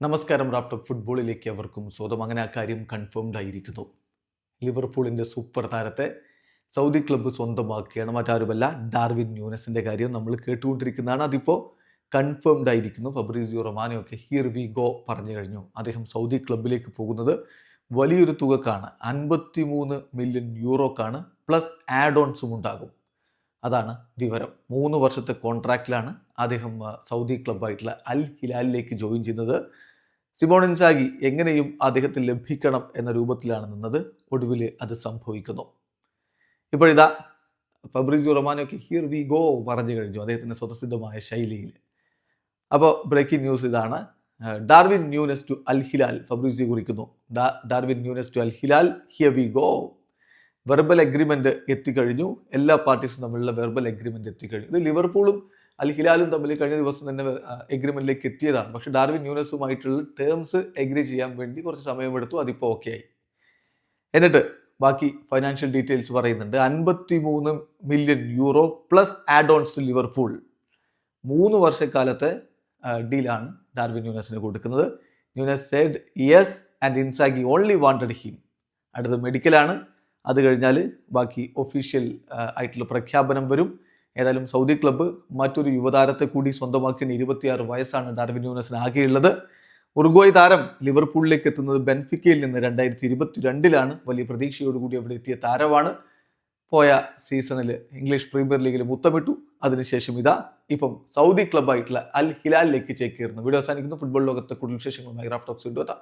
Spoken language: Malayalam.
നമസ്കാരം. റാഫ്റ്റോക്ക് ഫുട്ബോളിലേക്ക് അവർക്കും സ്വന്തം. അങ്ങനെ ആ കാര്യം കൺഫേംഡ് ആയിരിക്കുന്നു. ലിവർപൂളിൻ്റെ സൂപ്പർ താരത്തെ സൗദി ക്ലബ്ബ് സ്വന്തമാക്കുകയാണ്. മറ്റാരുമല്ല, ഡാർവിൻ ന്യൂനസിൻ്റെ കാര്യം നമ്മൾ കേട്ടുകൊണ്ടിരിക്കുന്നതാണ്. അതിപ്പോൾ കൺഫേംഡ് ആയിരിക്കുന്നു. ഫബ്രീസിയോ റൊമാനോ ഒക്കെ ഹിയർ വി ഗോ പറഞ്ഞു കഴിഞ്ഞു. അദ്ദേഹം സൗദി ക്ലബ്ബിലേക്ക് പോകുന്നത് വലിയൊരു തുകക്കാണ്. 53 മില്യൺ യൂറോക്കാണ്. പ്ലസ് ആഡ് ഓൺസും ഉണ്ടാകും. അതാണ് വിവരം. 3 വർഷത്തെ കോൺട്രാക്റ്റിലാണ് അദ്ദേഹം സൗദി ക്ലബ്ബായിട്ടുള്ള അൽ ഹിലാലിലേക്ക് ജോയിൻ ചെയ്യുന്നത്. സിമോൺ ഇൻസാഗി എങ്ങനെയും അദ്ദേഹത്തെ ലഭിക്കണം എന്ന രൂപത്തിലാണ് നിന്നത്. ഒടുവിൽ അത് സംഭവിക്കുന്നു. ഇപ്പോഴിതാ ഫബ്രീസിയോ റൊമാനോക്ക് ഹിയർ വി ഗോ പറഞ്ഞു കഴിഞ്ഞു അദ്ദേഹത്തിൻ്റെ സ്വതസിദ്ധമായ ശൈലിയിൽ. അപ്പോൾ ബ്രേക്കിംഗ് ന്യൂസ് ഇതാണ്. Darwin Nunez to Al Hilal. Fabrizio കുറിക്കുന്നു, Darwin Nunez to Al Hilal, here we go. Verbal agreement എത്തിക്കഴിഞ്ഞു. എല്ലാ പാർട്ടീസും തമ്മിലുള്ള വെർബൽ എഗ്രിമെന്റ് എത്തിക്കഴിഞ്ഞു. ഇത് ലിവർപൂളും അൽ ഹിലാലും തമ്മിൽ കഴിഞ്ഞ ദിവസം തന്നെ എഗ്രിമെന്റിലേക്ക് എത്തിയതാണ്. പക്ഷേ ഡാർവിൻ ന്യൂനസുമായിട്ടുള്ള ടേംസ് എഗ്രി ചെയ്യാൻ വേണ്ടി കുറച്ച് സമയമെടുത്തു. അതിപ്പോൾ ഓക്കെ ആയി. എന്നിട്ട് ബാക്കി ഫൈനാൻഷ്യൽ ഡീറ്റെയിൽസ് പറയുന്നുണ്ട്. 53 million euro plus add ons Liverpool. 3 വർഷക്കാലത്തെ ഡീലാണ് ഡാർവിൻ ന്യൂനസിന് കൊടുക്കുന്നത്. Nunez said yes and Inzaghi only wanted him. അടുത്തത് മെഡിക്കലാണ്. അത് കഴിഞ്ഞാൽ ബാക്കി ഒഫീഷ്യൽ ആയിട്ടുള്ള പ്രഖ്യാപനം വരും. ഏതായാലും സൗദി ക്ലബ്ബ് മറ്റൊരു യുവതാരത്തെ കൂടി സ്വന്തമാക്കിയ 26 വയസ്സാണ് ഡാർവിൻ ന്യൂനസിന് ആകെയുള്ളത്. ഉറുഗ്വായ് താരം ലിവർപൂളിലേക്ക് എത്തുന്നത് ബെൻഫിക്കയിൽ നിന്ന് 2022 വലിയ പ്രതീക്ഷയോടുകൂടി അവിടെ എത്തിയ താരമാണ്. പോയ സീസണിൽ ഇംഗ്ലീഷ് പ്രീമിയർ ലീഗിൽ മുത്തമിട്ടു. അതിനുശേഷം ഇപ്പം സൗദി ക്ലബ്ബായിട്ടുള്ള അൽ ഹിലാലിലേക്ക് ചേക്കേറുന്നു. വീഡിയോ അവസാനിക്കുന്നു. ഫുട്ബോൾ ലോകത്തെ കൂടുതൽ വിശേഷങ്ങളുമായി റാഫ്റ്റോക്സ് വീണ്ടും എത്താം.